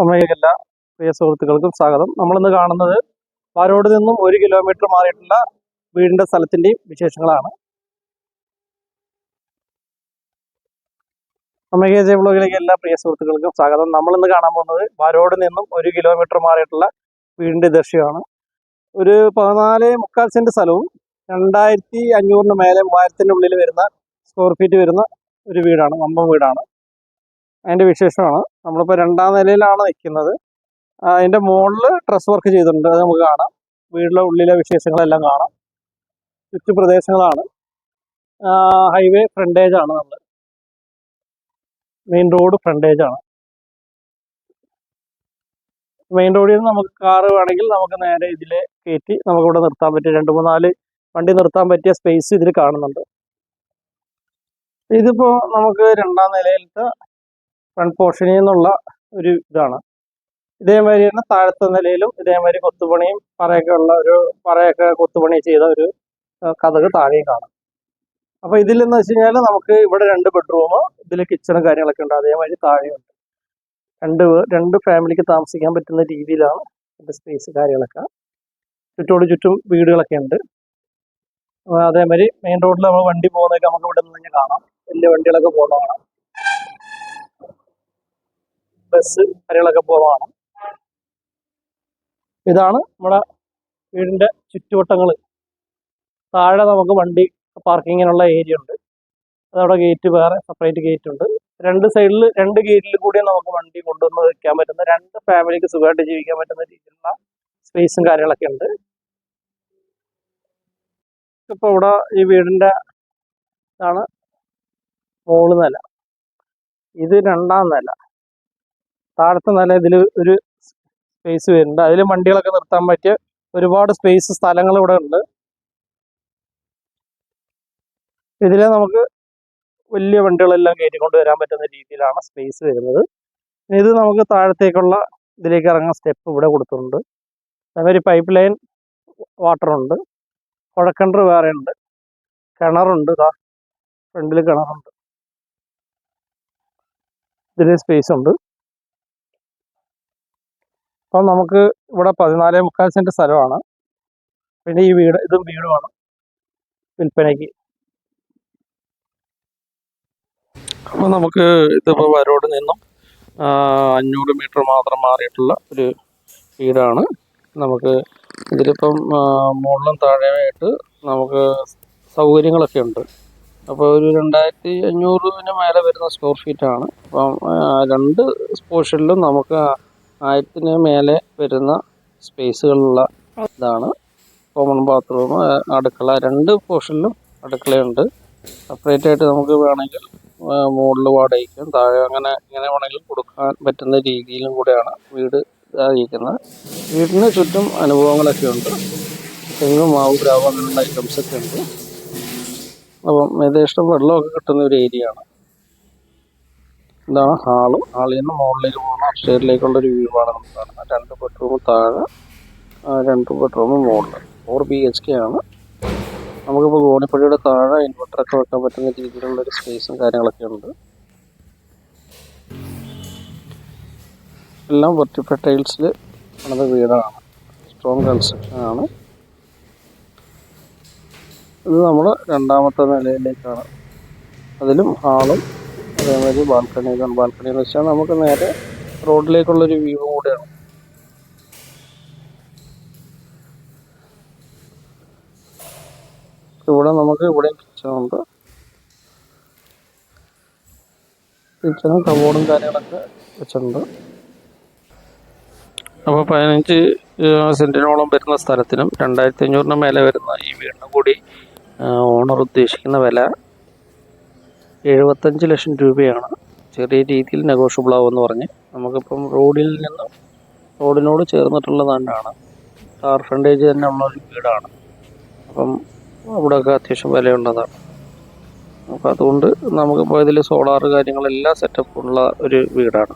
ഒമേഗല്ല പ്രിയ സുഹൃത്തുക്കൾക്കും സ്വാഗതം. നമ്മളിന്ന് കാണുന്നത് പാരോട് നിന്നും 1 കിലോമീറ്റർ മാറിയിട്ടുള്ള വീടിന്റെ സ്ഥലത്തിന്റെയും വിശേഷങ്ങളാണ്. ഒമേഗ ജെ വ്ളോഗിലേക്ക് എല്ലാ പ്രിയ സുഹൃത്തുക്കൾക്കും സ്വാഗതം. നമ്മളിന്ന് കാണാൻ പോകുന്നത് പാരോട് നിന്നും 1 കിലോമീറ്റർ മാറിയിട്ടുള്ള വീടിന്റെ ദൃശ്യമാണ്. ഒരു 14.25 സെന്റ് സ്ഥലവും 2500 മേലെ 3000 ഉള്ളിൽ വരുന്ന സ്ക്വയർ ഫീറ്റ് വരുന്ന ഒരു വീടാണ്. വമ്പൻ വീടാണ്. അതിന്റെ വിശേഷമാണ്. നമ്മളിപ്പോൾ 2ാം നിലയിലാണ് നിൽക്കുന്നത്. അതിന്റെ മുകളിൽ ഡ്രസ് വർക്ക് ചെയ്തിട്ടുണ്ട്. അത് നമുക്ക് കാണാം. വീടിന്റെ ഉള്ളിലെ വിശേഷങ്ങളെല്ലാം കാണാം. ചുറ്റുപ്രദേശങ്ങളാണ്. ഹൈവേ ഫ്രണ്ടേജ് ആണ്. നമ്മൾ മെയിൻ റോഡ് ഫ്രണ്ടേജ് ആണ്. മെയിൻ റോഡിൽ നിന്ന് നമുക്ക് കാറ് വേണമെങ്കിൽ നമുക്ക് നേരെ ഇതിലെ കയറ്റി നമുക്കിവിടെ നിർത്താൻ പറ്റും. 2-3-4 വണ്ടി നിർത്താൻ പറ്റിയ സ്പേസ് ഇതിൽ കാണുന്നുണ്ട്. ഇതിപ്പോ നമുക്ക് 2ാം നിലയിലത്തെ ഫ്രണ്ട് പോർഷനിൽ നിന്നുള്ള ഒരു ഇതാണ്. ഇതേമാതിരി തന്നെ താഴത്തെ നിലയിലും ഇതേമാതിരി കൊത്തുപണിയും പറയൊക്കെ കൊത്തുപണി ചെയ്ത ഒരു കതക് താഴെയും കാണാം. അപ്പൊ ഇതിലെന്ന് വെച്ച് കഴിഞ്ഞാൽ നമുക്ക് ഇവിടെ 2 ബെഡ്റൂം, ഇതിൽ കിച്ചണും കാര്യങ്ങളൊക്കെ ഉണ്ട്. അതേമാതിരി താഴെയുണ്ട്. രണ്ട് ഫാമിലിക്ക് താമസിക്കാൻ പറ്റുന്ന രീതിയിലാണ് ഇതിന്റെ സ്പേസ് കാര്യങ്ങളൊക്കെ. ചുറ്റും വീടുകളൊക്കെ ഉണ്ട്. അതേമാതിരി മെയിൻ റോഡിൽ നമ്മൾ വണ്ടി പോകുന്നതൊക്കെ നമുക്ക് ഇവിടെ നിന്ന് കാണാം. വലിയ വണ്ടികളൊക്കെ പോകുന്ന കാണാം. ബസ് കാര്യങ്ങളൊക്കെ പോകുന്നതാണ്. ഇതാണ് നമ്മുടെ വീടിന്റെ ചുറ്റുവട്ടങ്ങൾ. താഴെ നമുക്ക് വണ്ടി പാർക്കിങ്ങിനുള്ള ഏരിയ ഉണ്ട്. അതവിടെ ഗേറ്റ്, വേറെ സെപ്പറേറ്റ് ഗേറ്റ് ഉണ്ട്. 2 സൈഡിൽ 2 ഗേറ്റിൽ കൂടി നമുക്ക് വണ്ടി കൊണ്ടുവന്ന് വെക്കാൻ പറ്റുന്ന, 2 ഫാമിലിക്ക് സുഖമായിട്ട് ജീവിക്കാൻ പറ്റുന്ന രീതിയിലുള്ള സ്പേസും കാര്യങ്ങളൊക്കെ ഉണ്ട്. ഇപ്പൊ ഇവിടെ ഈ വീടിന്റെ ഇതാണ് മുകളിൽ നില. ഇത് 2ാം നില. താഴത്തെ നില ഇതിൽ ഒരു സ്പേസ് വരുന്നുണ്ട്. അതിൽ വണ്ടികളൊക്കെ നിർത്താൻ പറ്റിയ ഒരുപാട് സ്ഥലങ്ങൾ ഇവിടെ ഉണ്ട്. ഇതിലെ നമുക്ക് വലിയ വണ്ടികളെല്ലാം കയറ്റിക്കൊണ്ട് വരാൻ പറ്റുന്ന രീതിയിലാണ് സ്പേസ് വരുന്നത്. ഇത് നമുക്ക് താഴത്തേക്കുള്ള ഇതിലേക്ക് ഇറങ്ങാൻ സ്റ്റെപ്പ് ഇവിടെ കൊടുത്തിട്ടുണ്ട്. അതേമാതിരി പൈപ്പ് ലൈൻ വാട്ടറുണ്ട്. കുഴക്കിണർ വേറെ ഉണ്ട്. കിണറുണ്ട്. ഫ്രണ്ടിൽ കിണറുണ്ട്. ഇതിൽ സ്പേസ് ഉണ്ട്. അപ്പം നമുക്ക് ഇവിടെ 14.25 സെന്റ് സ്ഥലമാണ്. പിന്നെ ഈ ഇതും വീടുമാണ് വിൽപ്പനയ്ക്ക്. അപ്പോൾ നമുക്ക് ഇതിപ്പോൾ പാരോട് നിന്നും 500 മീറ്റർ മാത്രം മാറിയിട്ടുള്ള ഒരു വീടാണ്. നമുക്ക് ഇതിലിപ്പം മുകളിലും താഴെയായിട്ട് നമുക്ക് സൗകര്യങ്ങളൊക്കെ ഉണ്ട്. അപ്പോൾ ഒരു 2500 മേലെ വരുന്ന സ്ക്വയർ ഫീറ്റാണ്. അപ്പം 2 പോർഷനിലും നമുക്ക് 1000 മേലെ വരുന്ന സ്പേസുകളുള്ള ഇതാണ്. കോമൺ ബാത്റൂം, അടുക്കള, 2 പോർഷനിലും അടുക്കളയുണ്ട്. സെപ്പറേറ്റ് ആയിട്ട് നമുക്ക് വേണമെങ്കിൽ മുകളിൽ വാടകയ്ക്കും താഴെ ഇങ്ങനെ വേണമെങ്കിലും കൊടുക്കാൻ പറ്റുന്ന രീതിയിലും കൂടെയാണ് വീട് ഇരിക്കുന്നത്. വീടിന് ചുറ്റും അനുഭവങ്ങളൊക്കെ ഉണ്ട്. തെങ്ങ്, മാവ്, പ്ലാവ് അങ്ങനെയുള്ള ഐറ്റംസൊക്കെ ഉണ്ട്. അപ്പം യഥേഷ്ടം വെള്ളമൊക്കെ കിട്ടുന്ന ഒരു ഏരിയ ആണ്. ഇതാണ് ഹാള്. ഹാളിൽ നിന്ന് മുകളിലേക്ക് പോകുന്ന അപ്സ്റ്റേറിലേക്കുള്ളൊരു വ്യൂ ആണ് നമുക്ക് കാണുന്നത്. 2 ബെഡ്റൂം താഴെ, 2 ബെഡ്റൂം മുകളിൽ. 4 BHK ആണ്. നമുക്കിപ്പോൾ ഗോണിപ്പടിയുടെ താഴെ ഇൻവെർട്ടറൊക്കെ വെക്കാൻ പറ്റുന്ന രീതിയിലുള്ളൊരു സ്പേസും കാര്യങ്ങളൊക്കെ ഉണ്ട്. എല്ലാം വെർട്ടിഫൈഡ് ടൈൽസിൽ പണിത വീടാണ്. സ്ട്രോങ് കൺസ്ട്രക്ഷൻ ആണ്. ഇത് നമ്മൾ 2ാമത്തെ നിലയിലേക്കാണ്. അതിലും ഹാളും അതേമാതിരി ബാൽക്കണി എന്ന് വെച്ചാൽ നമുക്ക് നേരെ റോഡിലേക്കുള്ളൊരു വ്യൂ കൂടെയാണ്. ഇവിടെ കിച്ചണുണ്ട്. കിച്ചണും കബോർഡും കാര്യങ്ങളൊക്കെ വെച്ചിട്ടുണ്ട്. അപ്പോൾ 15 സെന്റിനോളം വരുന്ന സ്ഥലത്തിനും 2500 മേലെ വരുന്ന ഈ വീടിനും കൂടി ഓണർ ഉദ്ദേശിക്കുന്ന വില 75 ലക്ഷം രൂപയാണ്. ചെറിയ രീതിയിൽ നെഗോഷ്യബിൾ ആവുമെന്ന് പറഞ്ഞ് നമുക്കിപ്പം റോഡിനോട് ചേർന്നിട്ടുള്ള തന്നെയാണ്. കാർ ഫ്രണ്ടേജ് തന്നെ ഉള്ള ഒരു വീടാണ്. അപ്പം അവിടെയൊക്കെ അത്യാവശ്യം വിലയുള്ളതാണ്. അപ്പം അതുകൊണ്ട് നമുക്കിപ്പോൾ ഇതിൽ സോളാർ കാര്യങ്ങളെല്ലാം സെറ്റപ്പ് ഉള്ള ഒരു വീടാണ്.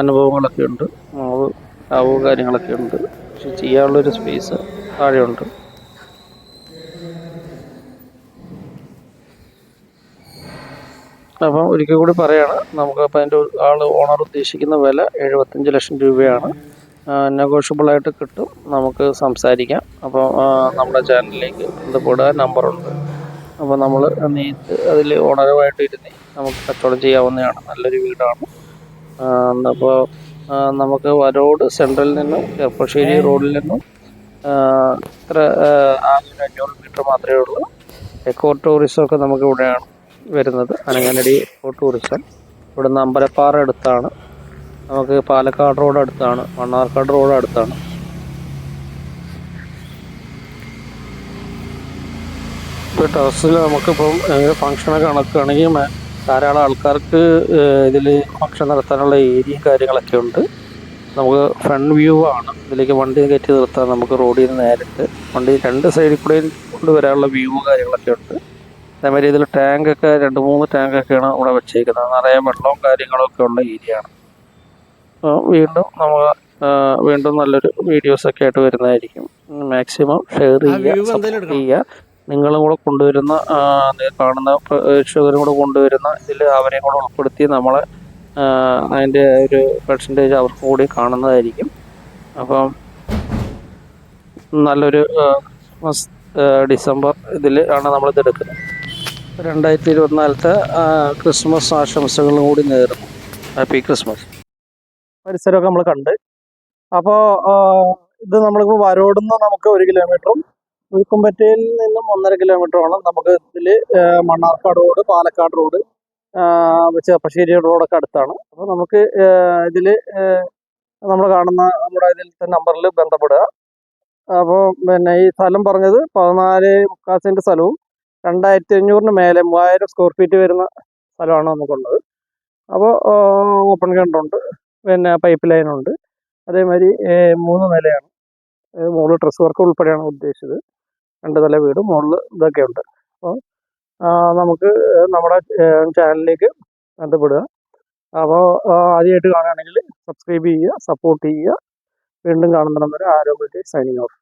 അനുഭവങ്ങളൊക്കെ ഉണ്ട്. മാവ് കാര്യങ്ങളൊക്കെ ഉണ്ട്. പക്ഷെ ചെയ്യാനുള്ളൊരു സ്പേസ് താഴെയുണ്ട്. അപ്പം ഒരിക്കൽ കൂടി പറയാണ്, നമുക്കപ്പോൾ അതിൻ്റെ ഓണർ ഉദ്ദേശിക്കുന്ന വില 75 ലക്ഷം രൂപയാണ്. നെഗോഷ്യബിളായിട്ട് കിട്ടും, നമുക്ക് സംസാരിക്കാം. അപ്പോൾ നമ്മുടെ ചാനലിലേക്ക് ബന്ധപ്പെടുക, നമ്പറുണ്ട്. അപ്പോൾ നമ്മൾ നേരിട്ട് അതിൽ ഓണറുമായിട്ട് ഇരുന്ന് നമുക്ക് കച്ചവടം ചെയ്യാവുന്നതാണ്. നല്ലൊരു വീടാണ്. അപ്പോൾ നമുക്ക് വരോട് സെൻട്രലിൽ നിന്നും ചെർപ്പശ്ശേരി റോഡിൽ നിന്നും ഇത്ര 500 മീറ്റർ മാത്രമേ ഉള്ളൂ. എക്കോ ടൂറിസമൊക്കെ നമുക്ക് ഇവിടെയാണ് വരുന്നത്. Ananganadi eco tourism. ഇവിടുന്ന് അമ്പലപ്പാറ അടുത്താണ്, നമുക്ക് പാലക്കാട് റോഡ് അടുത്താണ്, മണ്ണാർക്കാട് റോഡ് അടുത്താണ്. ഇപ്പോൾ ടെറസിൽ നമുക്കിപ്പം ഫംഗ്ഷനൊക്കെ നടക്കുകയാണെങ്കിൽ ധാരാളം ആൾക്കാർക്ക് ഇതിൽ ഫംഗ്ഷൻ നടത്താനുള്ള ഏരിയയും കാര്യങ്ങളൊക്കെ ഉണ്ട്. നമുക്ക് ഫ്രണ്ട് വ്യൂ ആണ്, ഇതിലേക്ക് വണ്ടി കയറ്റി നിർത്താൻ നമുക്ക് റോഡിൽ നിന്ന് നേരിട്ട് വണ്ടി 2 സൈഡിൽ കൂടെയും കൊണ്ടുവരാനുള്ള വ്യൂ കാര്യങ്ങളൊക്കെ ഉണ്ട്. അതേമാതിരി ഇതിൽ ടാങ്കൊക്കെ 2-3 ടാങ്കൊക്കെയാണ് ഇവിടെ വെച്ചേക്കുന്നത്. നിറയെ വെള്ളവും കാര്യങ്ങളൊക്കെ ഉള്ള ഏരിയ ആണ്. വീണ്ടും നല്ലൊരു വീഡിയോസൊക്കെ ആയിട്ട് വരുന്നതായിരിക്കും. മാക്സിമം ഷെയർ ചെയ്യുക, സപ്പോർട്ട് ചെയ്യുക. നിങ്ങളും കൂടെ കൊണ്ടുവരുന്ന കാണുന്ന പ്രേക്ഷകരും കൂടെ കൊണ്ടുവരുന്ന ഇതിൽ അവരെയും കൂടെ ഉൾപ്പെടുത്തി നമ്മളെ അതിൻ്റെ ഒരു പെർസെൻറ്റേജ് അവർക്കും കൂടി കാണുന്നതായിരിക്കും. അപ്പം നല്ലൊരു ഡിസംബർ ഇതിൽ ആണ് നമ്മളിത് എടുക്കുന്നത്. 2024 ക്രിസ്മസ് ആശംസകളും കൂടി നേരുന്നു. Happy Christmas. പരിസരമൊക്കെ നമ്മൾ കണ്ട്. അപ്പോൾ ഇത് നമ്മളിപ്പോൾ വരോടുന്ന് നമുക്ക് 1 കിലോമീറ്ററും ഉരുക്കുംപറ്റയിൽ നിന്നും 1.5 കിലോമീറ്ററുമാണ്. നമുക്ക് ഇതിൽ മണ്ണാർക്കാട് റോഡ്, പാലക്കാട് റോഡ്, ചെർപ്പശ്ശേരി റോഡൊക്കെ അടുത്താണ്. അപ്പോൾ നമുക്ക് ഇതിൽ നമ്മൾ കാണുന്ന നമ്മുടെ ഇതിലത്തെ നമ്പറിൽ ബന്ധപ്പെടുക. അപ്പോൾ പിന്നെ ഈ സ്ഥലം പറഞ്ഞത് 14.25 സെൻറ്റ് സ്ഥലവും 2500 മേലെ 3000 സ്ക്വയർ ഫീറ്റ് വരുന്ന സ്ഥലമാണ് നമുക്കുള്ളത്. അപ്പോൾ ഓപ്പൺ കിണറുണ്ട്, പിന്നെ പൈപ്പ് ലൈനുണ്ട്. അതേമാതിരി 3 നിലയാണ്. മുകളിൽ ഡ്രസ് വർക്ക് ഉൾപ്പെടെയാണ് ഉദ്ദേശിച്ചത്. 2 നില വീട്, മുകളിൽ ഇതൊക്കെ ഉണ്ട്. അപ്പോൾ നമുക്ക് നമ്മുടെ ചാനലിലേക്ക് ബന്ധപ്പെടുക. അപ്പോൾ ആദ്യമായിട്ട് കാണുകയാണെങ്കിൽ സബ്സ്ക്രൈബ് ചെയ്യുക, സപ്പോർട്ട് ചെയ്യുക. വീണ്ടും കാണുന്നിടം വരെ ആരോഗ്യത്തെ സൈനിങ് ഓഫ്.